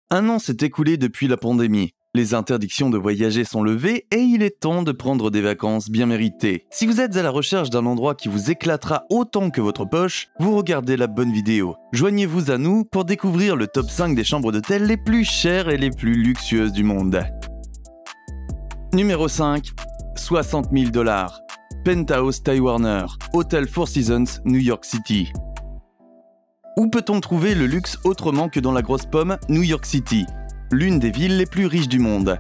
Un an s'est écoulé depuis la pandémie. Les interdictions de voyager sont levées et il est temps de prendre des vacances bien méritées. Si vous êtes à la recherche d'un endroit qui vous éclatera autant que votre poche, vous regardez la bonne vidéo. Joignez-vous à nous pour découvrir le top 5 des chambres d'hôtel les plus chères et les plus luxueuses du monde. Numéro 5. 60 000 $. Penthouse Ty Warner, Hotel Four Seasons, New York City. Où peut-on trouver le luxe autrement que dans la grosse pomme, New York City, l'une des villes les plus riches du monde?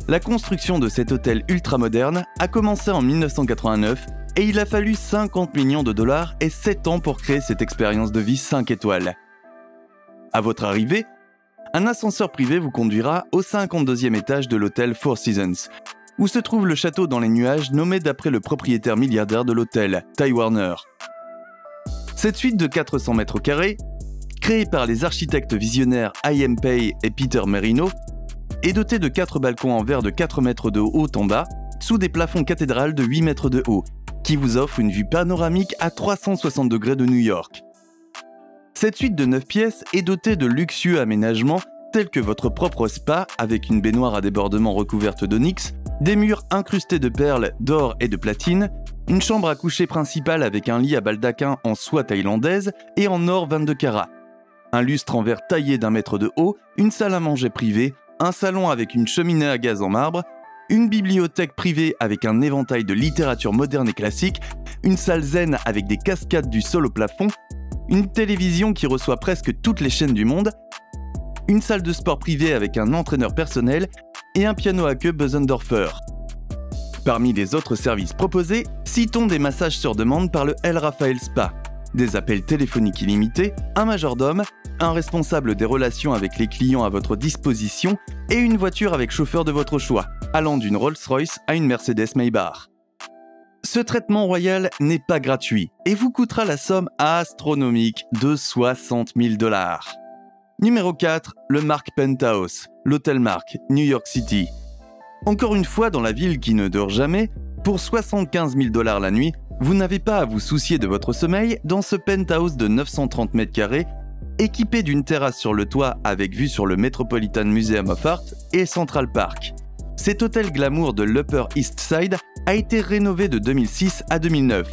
La construction de cet hôtel ultramoderne a commencé en 1989 et il a fallu 50 millions de dollars et 7 ans pour créer cette expérience de vie 5 étoiles. À votre arrivée, un ascenseur privé vous conduira au 52e étage de l'hôtel Four Seasons, où se trouve le château dans les nuages nommé d'après le propriétaire milliardaire de l'hôtel, Ty Warner. Cette suite de 400 mètres carrés, créée par les architectes visionnaires I.M. Pei et Peter Marino, est dotée de 4 balcons en verre de 4 mètres de haut en bas, sous des plafonds cathédrales de 8 mètres de haut, qui vous offrent une vue panoramique à 360 degrés de New York. Cette suite de 9 pièces est dotée de luxueux aménagements tels que votre propre spa avec une baignoire à débordement recouverte d'onyx, des murs incrustés de perles, d'or et de platine, une chambre à coucher principale avec un lit à baldaquin en soie thaïlandaise et en or 22 carats, un lustre en verre taillé d'1 mètre de haut, une salle à manger privée, un salon avec une cheminée à gaz en marbre, une bibliothèque privée avec un éventail de littérature moderne et classique, une salle zen avec des cascades du sol au plafond, une télévision qui reçoit presque toutes les chaînes du monde, une salle de sport privée avec un entraîneur personnel et un piano à queue Bösendorfer. Parmi les autres services proposés, citons des massages sur demande par le El Rafael Spa, des appels téléphoniques illimités, un majordome, un responsable des relations avec les clients à votre disposition et une voiture avec chauffeur de votre choix, allant d'une Rolls-Royce à une Mercedes Maybach. Ce traitement royal n'est pas gratuit et vous coûtera la somme astronomique de 60 000 $. Numéro 4, le Mark Penthouse, l'Hôtel Mark, New York City. Encore une fois dans la ville qui ne dort jamais, pour 75 000 $ la nuit, vous n'avez pas à vous soucier de votre sommeil dans ce penthouse de 930 mètres carrés, équipé d'une terrasse sur le toit avec vue sur le Metropolitan Museum of Art et Central Park. Cet hôtel glamour de l'Upper East Side a été rénové de 2006 à 2009.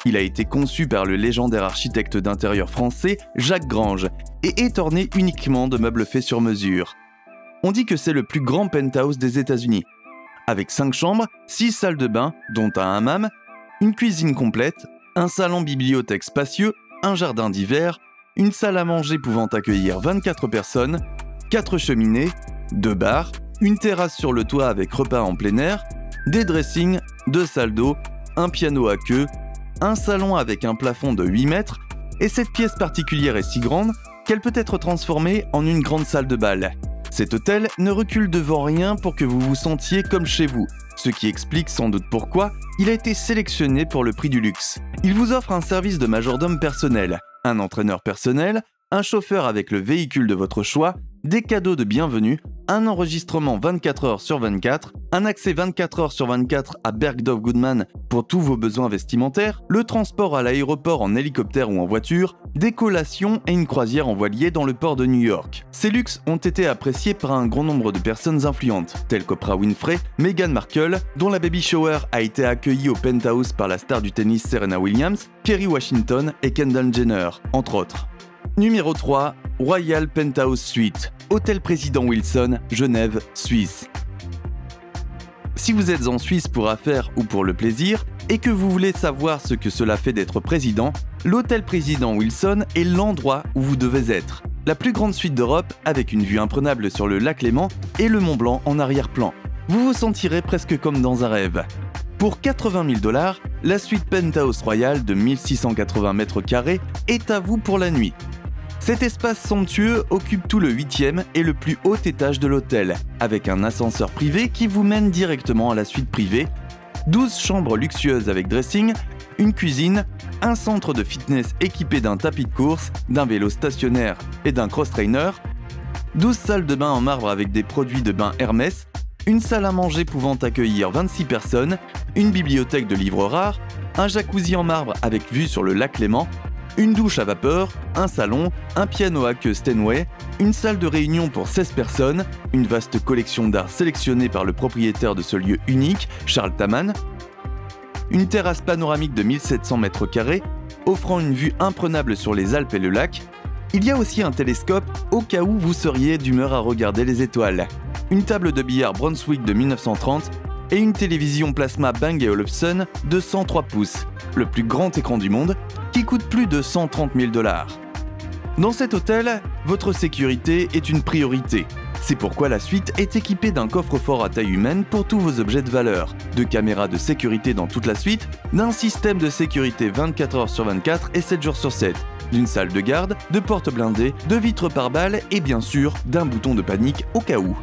Il a été conçu par le légendaire architecte d'intérieur français Jacques Grange et est orné uniquement de meubles faits sur mesure. On dit que c'est le plus grand penthouse des États-Unis, avec 5 chambres, 6 salles de bain, dont un hammam, une cuisine complète, un salon-bibliothèque spacieux, un jardin d'hiver, une salle à manger pouvant accueillir 24 personnes, 4 cheminées, 2 bars, une terrasse sur le toit avec repas en plein air, des dressings, 2 salles d'eau, un piano à queue, un salon avec un plafond de 8 mètres, et cette pièce particulière est si grande qu'elle peut être transformée en une grande salle de bal. Cet hôtel ne recule devant rien pour que vous vous sentiez comme chez vous, ce qui explique sans doute pourquoi il a été sélectionné pour le prix du luxe. Il vous offre un service de majordome personnel, un entraîneur personnel, un chauffeur avec le véhicule de votre choix, des cadeaux de bienvenue, un enregistrement 24 heures sur 24, un accès 24 heures sur 24 à Bergdorf Goodman pour tous vos besoins vestimentaires, le transport à l'aéroport en hélicoptère ou en voiture, des collations et une croisière en voilier dans le port de New York. Ces luxes ont été appréciés par un grand nombre de personnes influentes, telles qu'Oprah Winfrey, Meghan Markle, dont la baby shower a été accueillie au penthouse par la star du tennis Serena Williams, Kerry Washington et Kendall Jenner, entre autres. Numéro 3, Royal Penthouse Suite, Hôtel Président Wilson, Genève, Suisse. Si vous êtes en Suisse pour affaires ou pour le plaisir, et que vous voulez savoir ce que cela fait d'être président, l'Hôtel Président Wilson est l'endroit où vous devez être. La plus grande suite d'Europe, avec une vue imprenable sur le lac Léman et le Mont Blanc en arrière-plan. Vous vous sentirez presque comme dans un rêve. Pour 80 000 $, la suite Penthouse Royal de 1680 mètres carrés est à vous pour la nuit. Cet espace somptueux occupe tout le 8e et le plus haut étage de l'hôtel, avec un ascenseur privé qui vous mène directement à la suite privée, 12 chambres luxueuses avec dressing, une cuisine, un centre de fitness équipé d'un tapis de course, d'un vélo stationnaire et d'un cross-trainer, 12 salles de bain en marbre avec des produits de bain Hermès, une salle à manger pouvant accueillir 26 personnes, une bibliothèque de livres rares, un jacuzzi en marbre avec vue sur le lac Léman, une douche à vapeur, un salon, un piano à queue Steinway, une salle de réunion pour 16 personnes, une vaste collection d'art sélectionnée par le propriétaire de ce lieu unique, Charles Taman, une terrasse panoramique de 1700 m², offrant une vue imprenable sur les Alpes et le lac. Il y a aussi un télescope au cas où vous seriez d'humeur à regarder les étoiles, une table de billard Brunswick de 1930 et une télévision plasma Bang & Olufsen de 103 pouces, le plus grand écran du monde, qui coûte plus de 130 000 $. Dans cet hôtel, votre sécurité est une priorité. C'est pourquoi la suite est équipée d'un coffre-fort à taille humaine pour tous vos objets de valeur, de caméras de sécurité dans toute la suite, d'un système de sécurité 24 heures sur 24 et 7 jours sur 7, d'une salle de garde, de portes blindées, de vitres par balles et bien sûr d'un bouton de panique au cas où.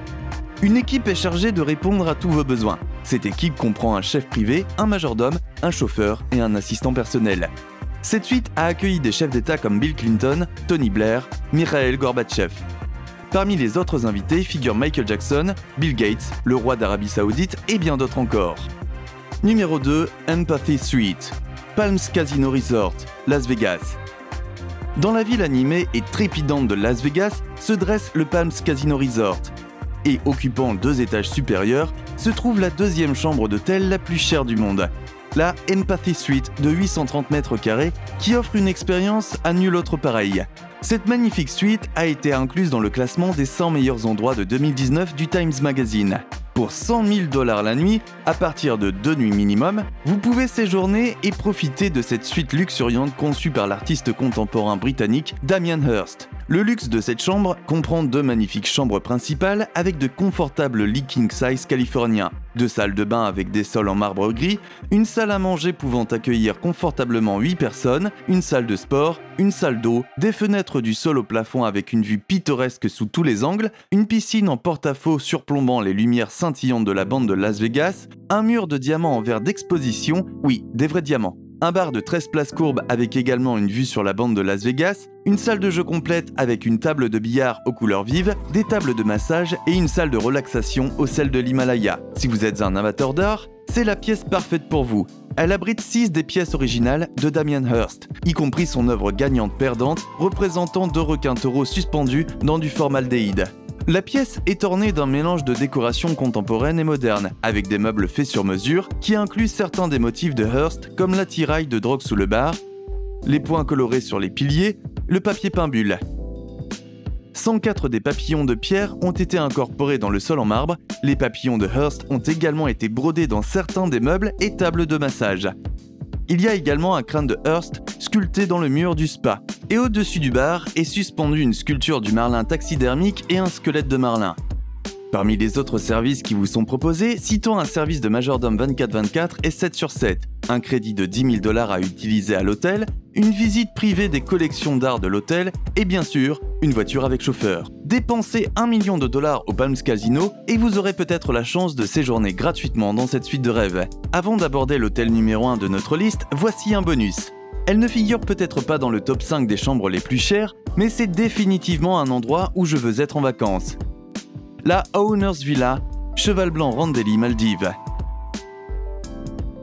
Une équipe est chargée de répondre à tous vos besoins. Cette équipe comprend un chef privé, un majordome, un chauffeur et un assistant personnel. Cette suite a accueilli des chefs d'État comme Bill Clinton, Tony Blair, Mikhail Gorbatchev. Parmi les autres invités figurent Michael Jackson, Bill Gates, le roi d'Arabie Saoudite et bien d'autres encore. Numéro 2, Empathy Suite, Palms Casino Resort, Las Vegas. Dans la ville animée et trépidante de Las Vegas se dresse le Palms Casino Resort. Et occupant 2 étages supérieurs, se trouve la deuxième chambre d'hôtel la plus chère du monde, la Empathy Suite de 830 m², qui offre une expérience à nul autre pareil. Cette magnifique suite a été incluse dans le classement des 100 meilleurs endroits de 2019 du Times Magazine. Pour 100 000 $ la nuit, à partir de 2 nuits minimum, vous pouvez séjourner et profiter de cette suite luxuriante conçue par l'artiste contemporain britannique Damien Hirst. Le luxe de cette chambre comprend 2 magnifiques chambres principales avec de confortables lits king size californiens, 2 salles de bain avec des sols en marbre gris, une salle à manger pouvant accueillir confortablement 8 personnes, une salle de sport, une salle d'eau, des fenêtres du sol au plafond avec une vue pittoresque sous tous les angles, une piscine en porte-à-faux surplombant les lumières scintillantes de la bande de Las Vegas, un mur de diamants en verre d'exposition, oui, des vrais diamants. Un bar de 13 places courbes avec également une vue sur la bande de Las Vegas, une salle de jeu complète avec une table de billard aux couleurs vives, des tables de massage et une salle de relaxation au sel de l'Himalaya. Si vous êtes un amateur d'art, c'est la pièce parfaite pour vous. Elle abrite 6 des pièces originales de Damien Hirst, y compris son œuvre gagnante perdante représentant 2 requins taureaux suspendus dans du formaldéhyde. La pièce est ornée d'un mélange de décorations contemporaines et modernes, avec des meubles faits sur mesure qui incluent certains des motifs de Hirst comme l'attirail de drogue sous le bar, les points colorés sur les piliers, le papier peint bulle. 104 des papillons de pierre ont été incorporés dans le sol en marbre, les papillons de Hirst ont également été brodés dans certains des meubles et tables de massage. Il y a également un crâne de Hirst sculpté dans le mur du spa. Et au-dessus du bar est suspendue une sculpture du marlin taxidermique et un squelette de marlin. Parmi les autres services qui vous sont proposés, citons un service de majordome 24/24 et 7 sur 7, un crédit de 10 000 $ à utiliser à l'hôtel, une visite privée des collections d'art de l'hôtel et bien sûr, une voiture avec chauffeur. Dépensez 1 million de $ au Palms Casino et vous aurez peut-être la chance de séjourner gratuitement dans cette suite de rêves. Avant d'aborder l'hôtel numéro 1 de notre liste, voici un bonus. Elle ne figure peut-être pas dans le top 5 des chambres les plus chères, mais c'est définitivement un endroit où je veux être en vacances. La Owners Villa, Cheval Blanc Randelli, Maldives.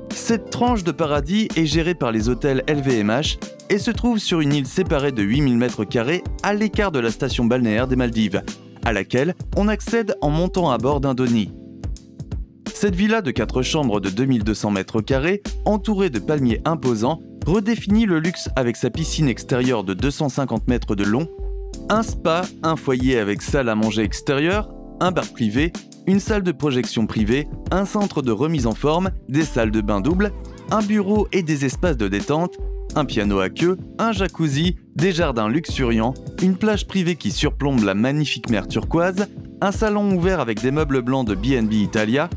Cette tranche de paradis est gérée par les hôtels LVMH et se trouve sur une île séparée de 8000 m² à l'écart de la station balnéaire des Maldives, à laquelle on accède en montant à bord d'un dhonie. Cette villa de 4 chambres de 2200 m², entourée de palmiers imposants, redéfinit le luxe avec sa piscine extérieure de 250 mètres de long, un spa, un foyer avec salle à manger extérieure, un bar privé, une salle de projection privée, un centre de remise en forme, des salles de bain doubles, un bureau et des espaces de détente, un piano à queue, un jacuzzi, des jardins luxuriants, une plage privée qui surplombe la magnifique mer turquoise, un salon ouvert avec des meubles blancs de B&B Italia,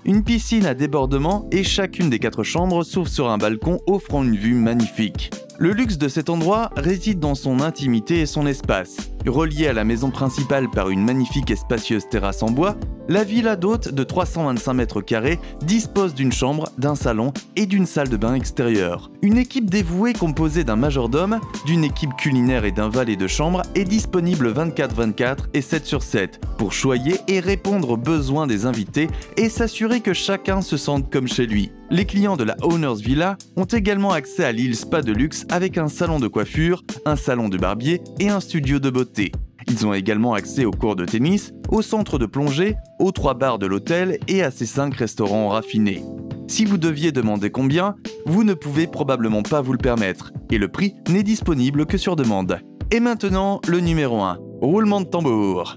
une piscine à débordement et chacune des 4 chambres s'ouvre sur un balcon offrant une vue magnifique. Le luxe de cet endroit réside dans son intimité et son espace. Reliée à la maison principale par une magnifique et spacieuse terrasse en bois, la villa d'hôte de 325 m² dispose d'une chambre, d'un salon et d'une salle de bain extérieure. Une équipe dévouée composée d'un majordome, d'une équipe culinaire et d'un valet de chambre est disponible 24/24 et 7 sur 7 pour choyer et répondre aux besoins des invités et s'assurer que chacun se sente comme chez lui. Les clients de la Owners Villa ont également accès à l'île spa de luxe avec un salon de coiffure, un salon de barbier et un studio de beauté. Ils ont également accès aux cours de tennis, au centre de plongée, aux 3 bars de l'hôtel et à ses 5 restaurants raffinés. Si vous deviez demander combien, vous ne pouvez probablement pas vous le permettre, et le prix n'est disponible que sur demande. Et maintenant, le numéro 1. Roulement de tambour.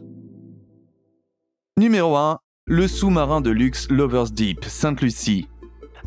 Numéro 1. Le sous-marin de luxe Lover's Deep, Sainte-Lucie.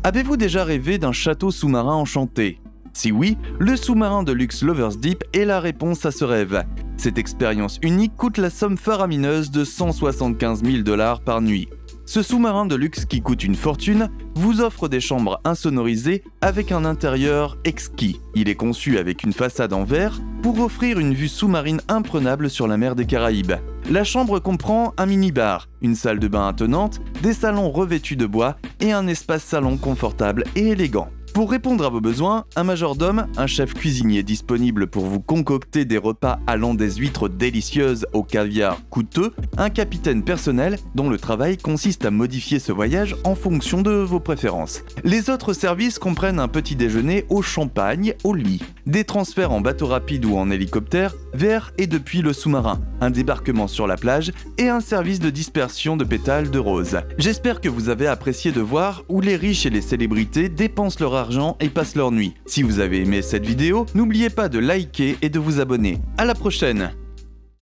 Avez-vous déjà rêvé d'un château sous-marin enchanté ? Si oui, le sous-marin de luxe Lover's Deep est la réponse à ce rêve. Cette expérience unique coûte la somme faramineuse de 175 000 $ par nuit. Ce sous-marin de luxe qui coûte une fortune vous offre des chambres insonorisées avec un intérieur exquis. Il est conçu avec une façade en verre pour offrir une vue sous-marine imprenable sur la mer des Caraïbes. La chambre comprend un mini-bar, une salle de bain attenante, des salons revêtus de bois et un espace salon confortable et élégant. Pour répondre à vos besoins, un majordome, un chef cuisinier disponible pour vous concocter des repas allant des huîtres délicieuses au caviar coûteux, un capitaine personnel dont le travail consiste à modifier ce voyage en fonction de vos préférences. Les autres services comprennent un petit déjeuner au champagne au lit, des transferts en bateau rapide ou en hélicoptère vers et depuis le sous-marin, un débarquement sur la plage et un service de dispersion de pétales de rose. J'espère que vous avez apprécié de voir où les riches et les célébrités dépensent leur argent et passent leur nuit. Si vous avez aimé cette vidéo, n'oubliez pas de liker et de vous abonner. À la prochaine!